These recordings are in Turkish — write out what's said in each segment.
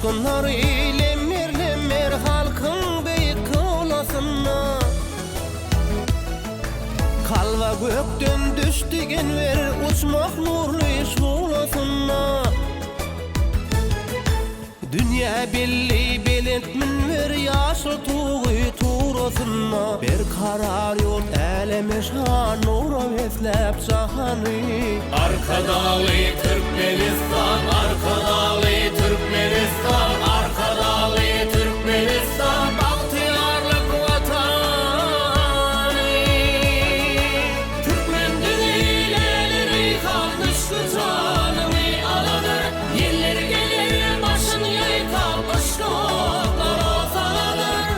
Coşkunlar lemmer lemmer halkın beýik kıwlasyna. Kalva gökden düşdi genwer uçmak nurly şuwlasyna. Dünya belli belet minwer ýaşy tuğy turasyna. Bir karar ýol eleme şan nura eslep jahany. Arkadaly Türkmenistan, arkadaly Türkmenistan, arkadaly Türkmenistan, bagtyarlyk watany. Türkmen dilileri kalmıştı canımı aladır. Yeller gelir başını yıkar, ışıklar ozadır.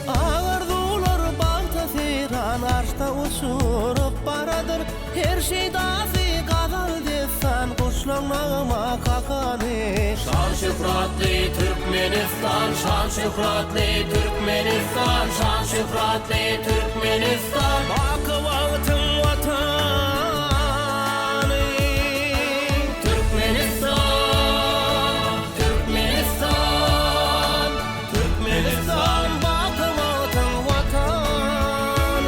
Ağırdular balta seyran arşta uçurup baradır. Her şey dafi gazal desan kuşlanmağıma kakany. Şan şöhretli Türkmenistan, şan şöhretli Türkmenistan, şan şöhretli Türkmenistan. Bakı wagtyň watany. Türkmenistan, Türkmenistan, Türkmenistan, Bakı wagtyň watany.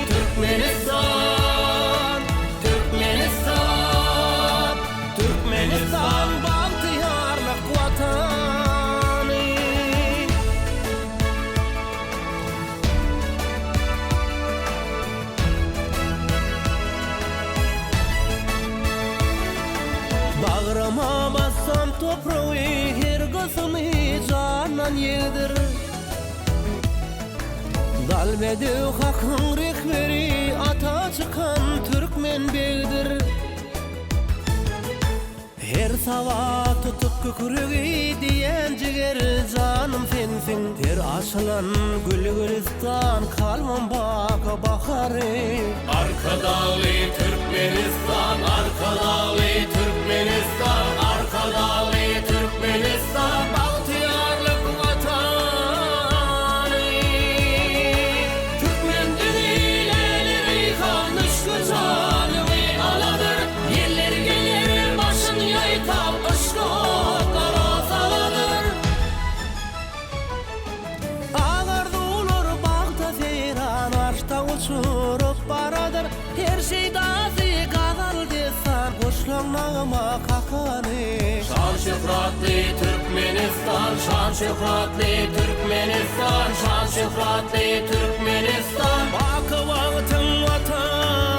Türkmenistan, Türkmenistan, Türkmenistan bagtyarlyk watany. Bağrıma bassam toprağı her gısını canan yedir. Dalbede hakkın rehberi ata çıkan Türkmen beydir. Her sabah tutup kükürüğü diyen ciger canım sensin. Ter açılan gül gülistan kalmam baka bakarı. Arkadaly Türkmenistan, arkadaly Türkmenistan, arkadaly Türkmenistan, bagtyarlyk watany. Türkmen dilileri kalmıştı canımı aladır. Yeller gelir başını yıkar, ışıklar ozadır. Ağardular bagda seyran arşta uçurup baradır. Her şey dafi gazal desan kuşlanmağıma kakany. Şan şöhretli Türkmenistan, şan şöhretli Türkmenistan, şan şöhretli Türkmenistan. Bakı wagtyň watany.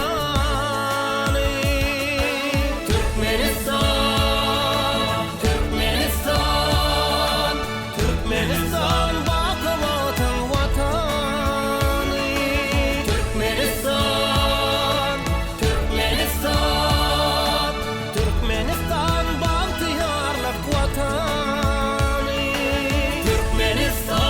Türkmenistan, Türkmenistan, Türkmenistan bakı wagtyň watany. Türkmenistan, Türkmenistan, Türkmenistan bagtyarlyk watany. Türkmenistan.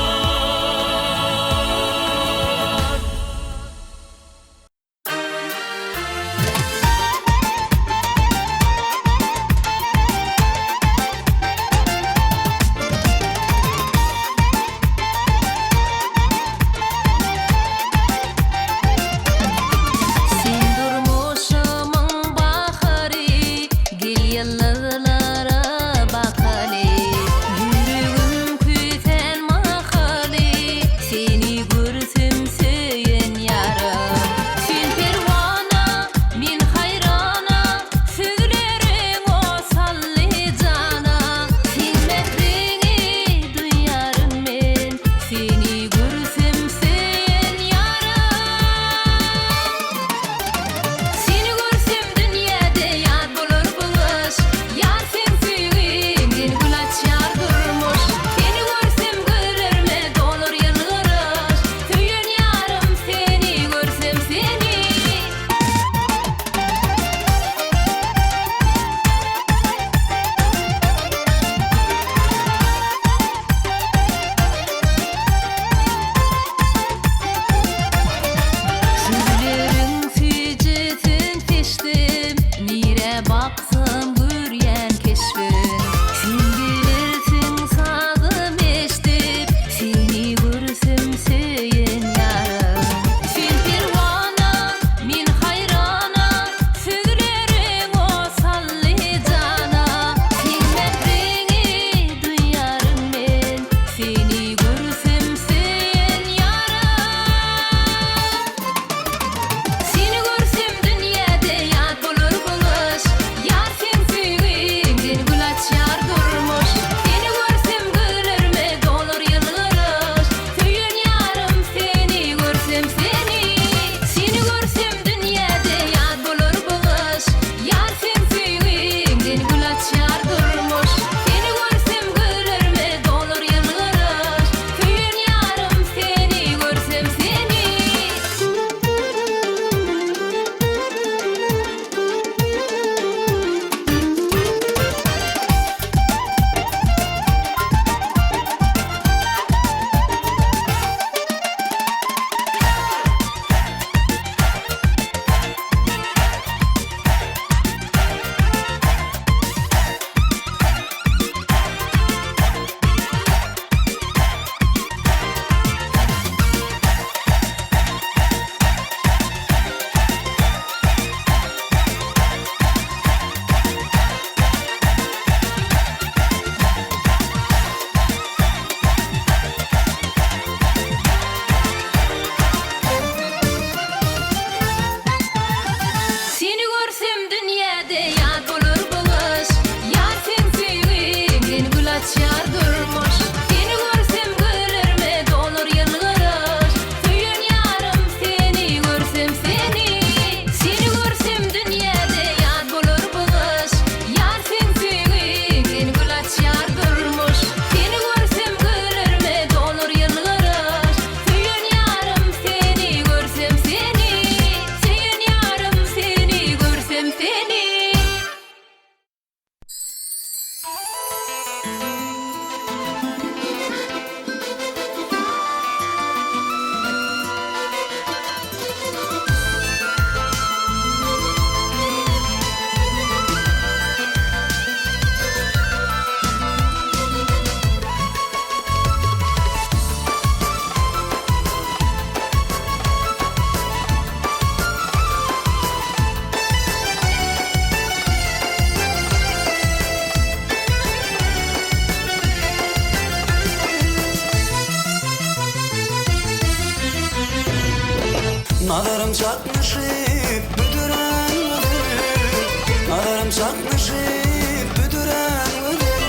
Nazarım çatmışıp büdüren ödür, nazarım çatmışıp büdüren ödür.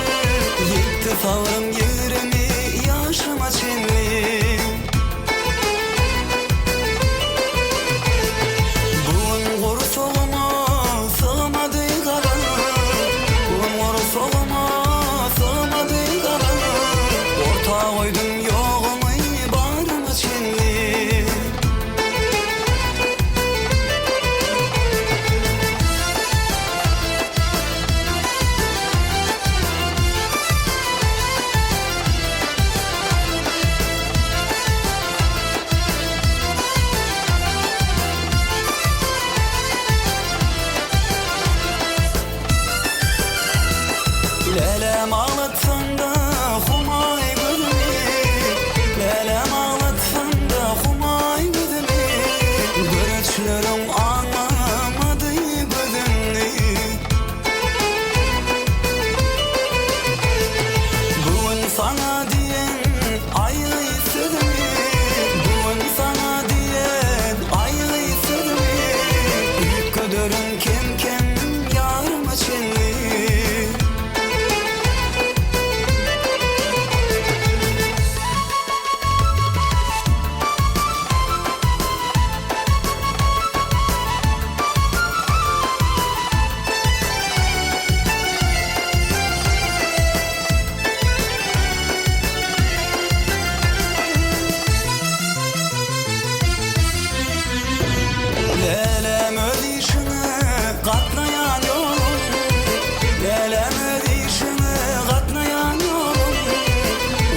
Yıktı savrım yerimi yaşıma çinli. Buğun koru soluma sığmadı kalan, buğun koru soluma sığmadı kalan. Orta koydum yoğumu bağrıma çinli. Lelem ağlatsan da humay gözümü, lelem ağlatsan da humay gözümü. Görüçlerim anlamadı gözümü. Bugün sana diyen ayrı sözümü, bugün sana diyen ayrı sözümü. Büyük ködürüm kim kim yarım içinli. Lelem öz işini katlayan yolum, lelem öz işini katlayan yolum.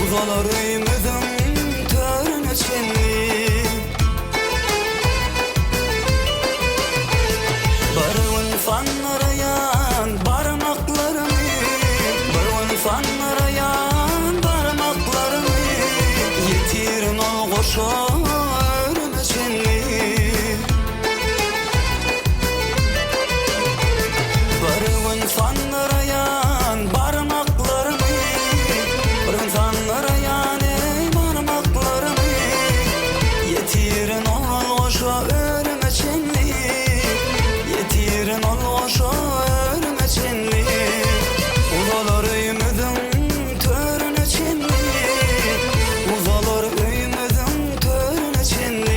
Uzalar ümüdüm törünü çinli. Barın fanlara yan parmaklarımı, barın fanlara yan parmaklarımı. Yetirin ol koşa örümü çinli. Barın fanlara yan parmaklarımı, barın fanlara yan parmaklarımı. Yetirin ol koşa örümü çinli. Yetirin ol koşa örümü çinli. Uzalar ümüdüm törünü çinli. Uzalar ümüdüm törünü çinli.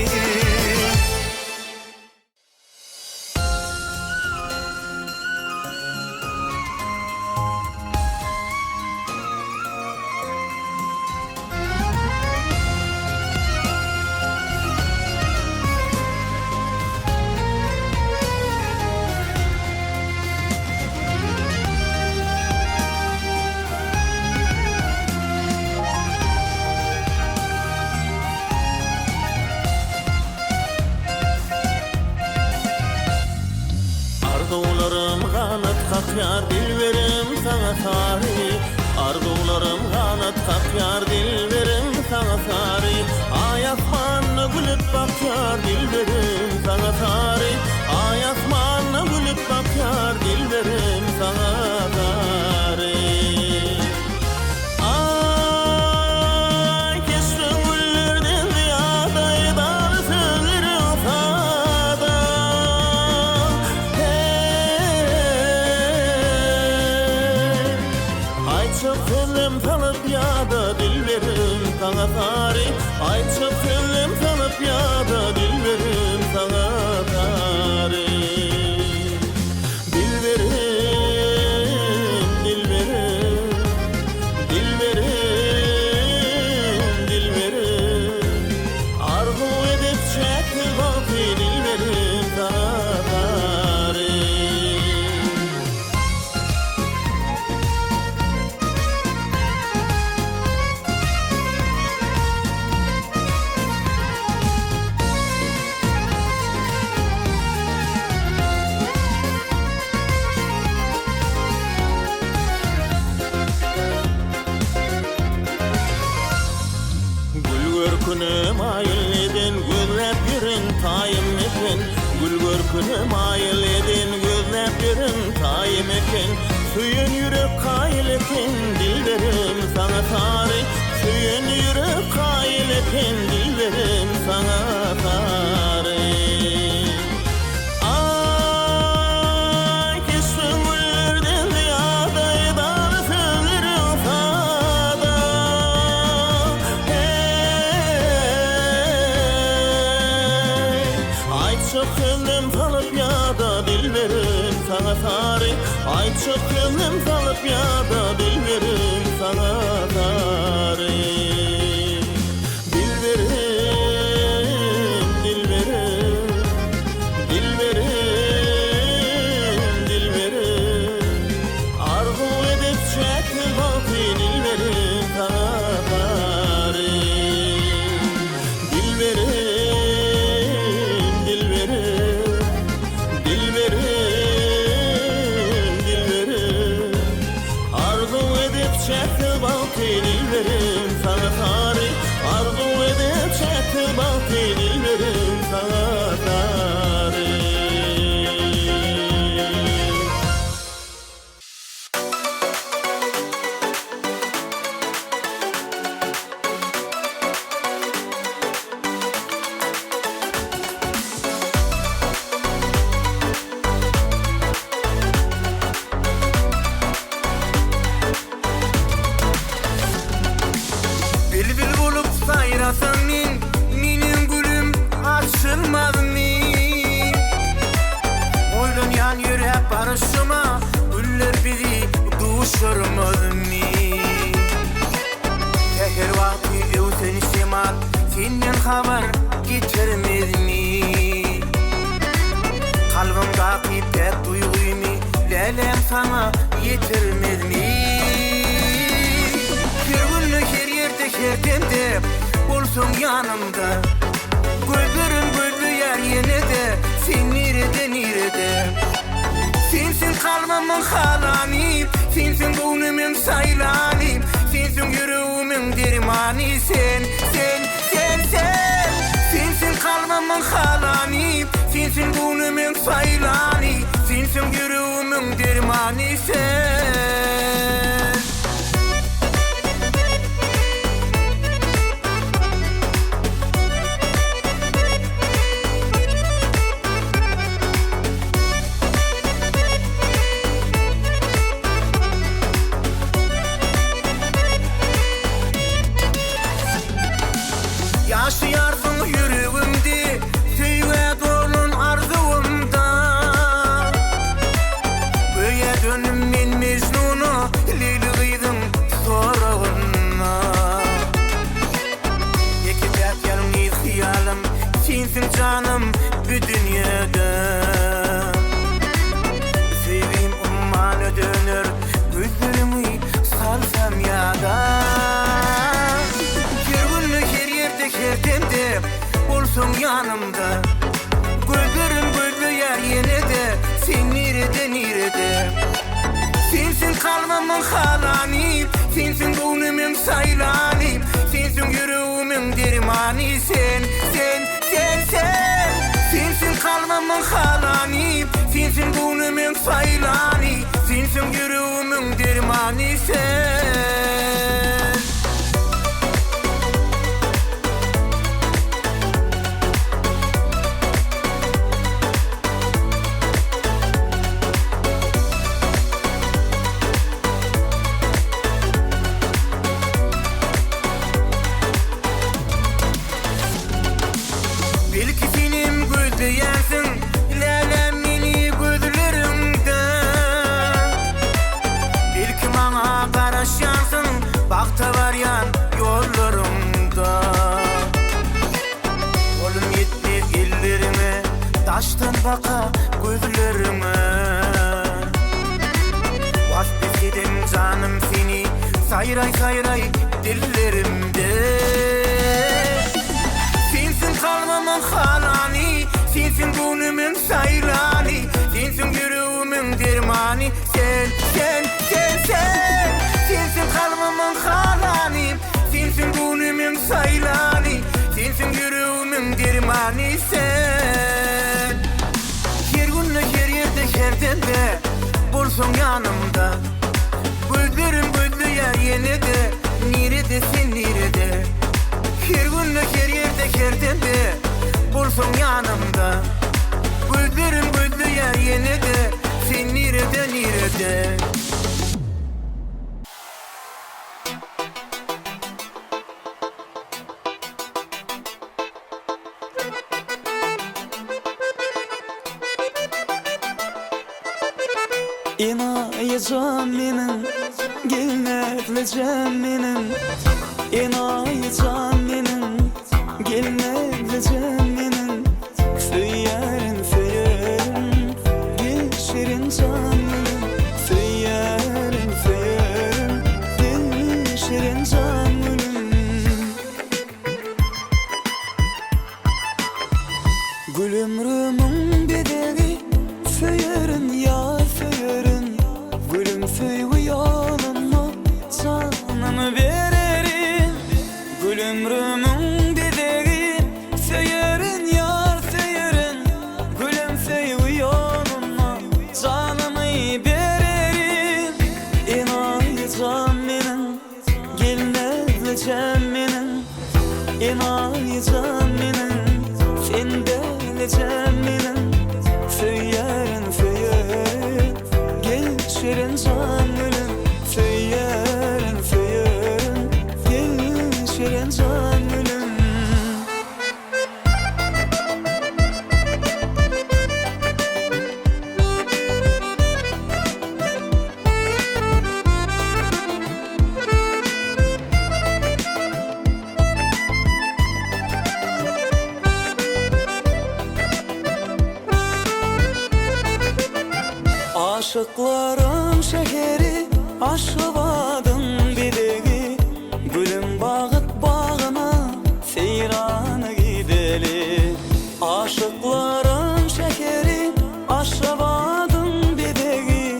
Arzularım kanat kakar, dilberim sana tarih. Arzularım kanat kakar, dilberim sana tarih. Ay asmanına gülüp bakar, dilberim sana tarih. Ay asmanına gülüp bakar, dilberim sana tarih. Ay keşke güllerden ziyade dar sözlerim sada. Ay çok sevdim sanıp ya da dilberim sana tarih. Ay çok sevdim sanıp ya da dilberim sana tarih. Dilberim, dilberim, dilberim, dilberim. Arzu edip çekti vakti dilberim sana tarih. Görkünüm ayılledin, gözlep yerin tayim ekin. Gül görkünüm ayılledin, gözlep yerin tayim ekin. Suyun yürek kayıl ekin, dilberim sana tarih. Suyun yürek kayıl ekin, dilberim sana tarih. çok gönlüm salıp ya da dil verin sana tarih. Ay çok gönlüm salıp ya da dil verin sana tarih. Dil verin, dil verin, dil verin, dil verin. Arzu edip çektim baltı dil verin sana tarih. Dil verin, dil verin, dil verin, dil verin. Arzu edip çektim baltı dil verin sana tarih. Arzu edip çektim baltı dil verin sana tarih. Bülbül bulup sayrasan menin gülüm açılmaz mı? Oynayan yürek barışıma güller bizi duşurmaz mı? Her vakti evseni şemal senden haber getirmez mi? Kalbimdaki pek duyguymu lelem sana yetirmez mi? Her yerde herdemde olsun yanımda. Gözlerim gözlü yer yine de sen nerede? Sensin kalbimın halani, sensin gönlümün saylani, sensin yüreğimin dermani. Sensin kalbimın halani, sensin gönlümün saylani, sensin yüreğimin dermani. Yaşayarsın yüreğimde, sevgiye dolun arzumda. Böyle dönüm men Mecnun'u, Leyli'ydin sorağına. Yekibet yanımda hıyalım, sensin canım bu dünyada. Sevgim ummana dönür, gözlerimi salsam yada. Herdemde olsun yanımda. Gözlerim gözlü yer yine de sen nerede? Sensin kalbimın halani, sensin gönlümün saylani, sensin yüreğimin dermani. Sensin kalbimın halani, sensin gönlümün saylani, sensin yüreğimin dermani. Belki senin gözleyersin lelem beni gözlerimde. Belki bana karışarsın bakta var yan yollarımda. Kolum yetmez ellerime, taştan baka gözlerime. Vazgeçedim canım seni sayray sayray dillerimde. Sensin kalbimın halani, sensin gönlümün saylani, sensin yüreğimin dermani. Sensin kalbimın halani, sensin gönlümün saylani, sensin yüreğimin dermani. Her günlük her yerde herdemde bulsun yanımda. Gözlerim gözlü yer yine de nerede? Her günlük her yerde herdemde bulsun yanımda. Gözlerim gözlü yer yine de sen nerede? İnayacağım menin, gelmeyeceğim menin. İnayacağım menin, gelmeyeceğim menin. Söylerin, söylerin, gel şirin canım. Söylerin, söylerin, gel şirin canım. Gül ömrümün bedeli, söylerin ya söylerin. Gülüm söyle yolunu, canımı veririm. Gül ömrümün bedeli, söylerin ya söylerin. Gülüm söyle yolunu, canımı veririm. İnayacağım menin, gelmeyeceğim menin. İnayacağım menin, sen deleceğim menin. Söylerin, söylerin, gel şirin canım. Söylerin, söylerin, gel şirin canım. Aşıkların şehri, Aşıbadın bilegi. Gülüm bağıt bağına, seyrana gideli. Aşıkların şehri, Aşıbadın bilegi.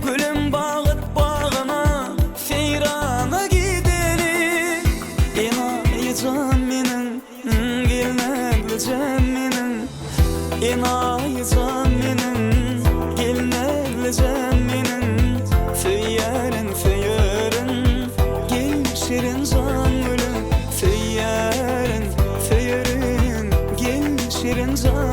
Gülüm bağıt bağına, seyrana gideli. İnayacağım menin, gelmeyeceğim menin. İnayacağım menin, gelmeyeceğim menin. Söylerin, söylerin, gel şirin canım. Söylerin, söylerin, gel şirin canım.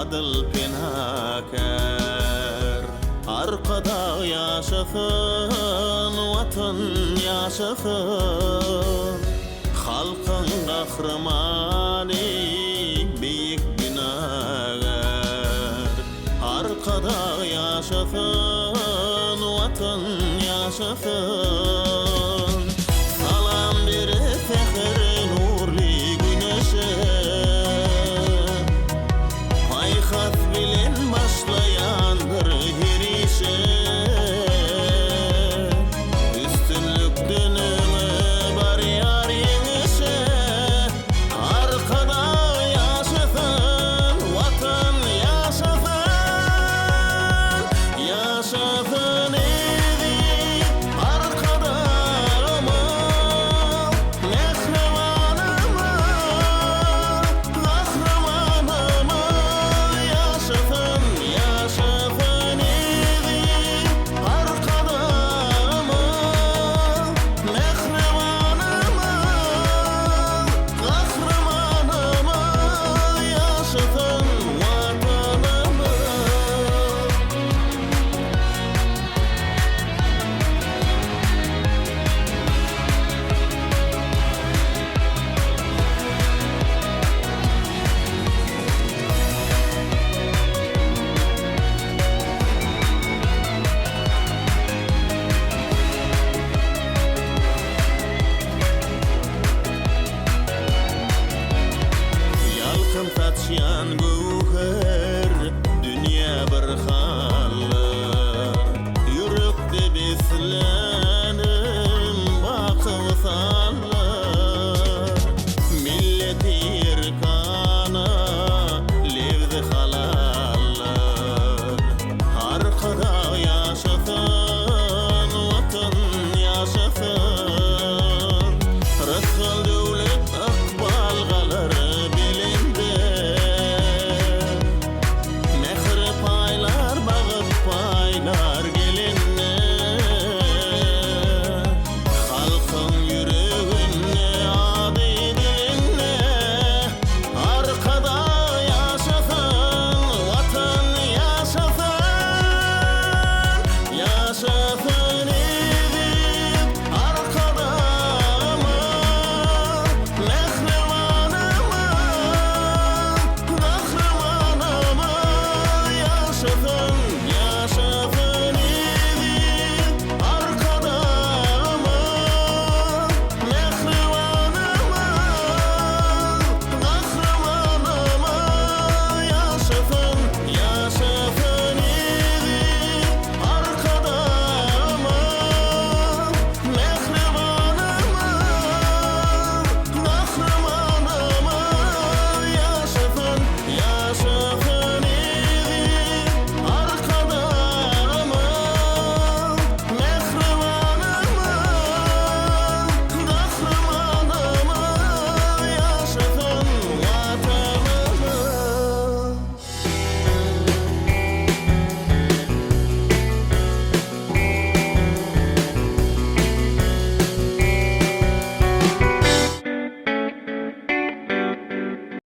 adıl penakar. Arkada yaşasın, vatan yaşasın, halkın kahramanı büyük binagar. Arkada yaşasın, vatan yaşasın,